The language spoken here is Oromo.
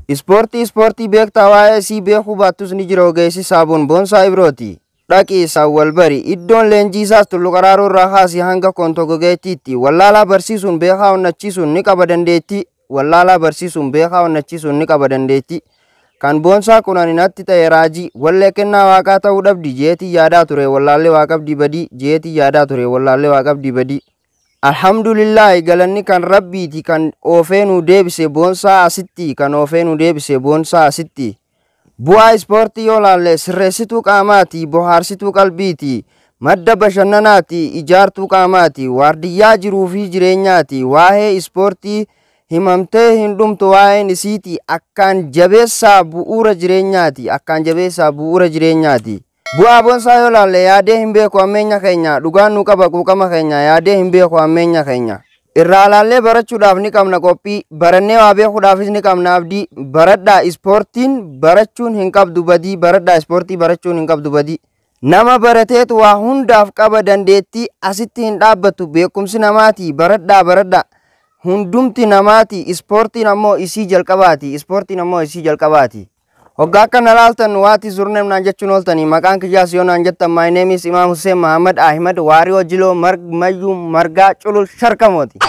Ispoortii beektaa waa'ee sii beekuu baattus ni jira ogeessi saabuun boonsaa Ibrooti. Dhaqii isaa wal bari iddoon leenjii isaas Tullu Qaraaroo irraa kaasii hanga Kontoo Gogeettiitti wallaalaa barsiisuun beekaa onnachiisuun ni qaba dandeettii. Wallaalaa barsiisuun beekaa onnachiisuun ni qaba dandeettii. Kan boonsaa kun ani natti ta'e raajii wallee kennaa waaqaa ta'uu dhabdi jeetii yaadaa ture wallaallee waaqabdii badii jeetii yaadaa ture wallaallee waaqabdii badii. Alhamdulillah galanni kan rabbiiti kan oofee nu deebise boonsaa asitti kan oofee nu deebise boonsaa asitti. Bu'aa ispoortii yoo laalle sirreessituu qaamaati bohaarsituu qalbiiti madda bashannanaati ijaartuu qaamaati waardiyyaa jiruu fi jireenyaati waa'ee ispoortii himamtee hin dhumtu waa'een isiiti akkaan jabeessaa bu'uura jireenyaati akkaan jabeessaa bu'uura jireenyaati. Bu'aa boonsaa yoo laalle yaadee hin beeku ammeenya keenya dhugaan nu qaba quuqama keenya yaadee hin beeku ammeenya keenya. Irraa laallee barachuudhaaf ni qabna qophii barannee waa beekuudhaafis ni qabna abdii baradhaa ispoortiin barachuun hin qabdu badii baradhaa ispoortii barachuun hin qabdu badii. Nama barateetu waa hundaaf qaba dandeettii asitti hin dhaabbattu beekumsi namaati baradhaa hundumti namaati ispoortiin ammoo isii jalqabaati. Hoggaa kana laaltan waati zurnem naan jechuun ooltanii maqaan kiyyaas yoo naan jettan my name is Imam Hussein Muhammad Ahmed Waarii Wajjiloo Mayyuu Margaa Culul Sharkamooti.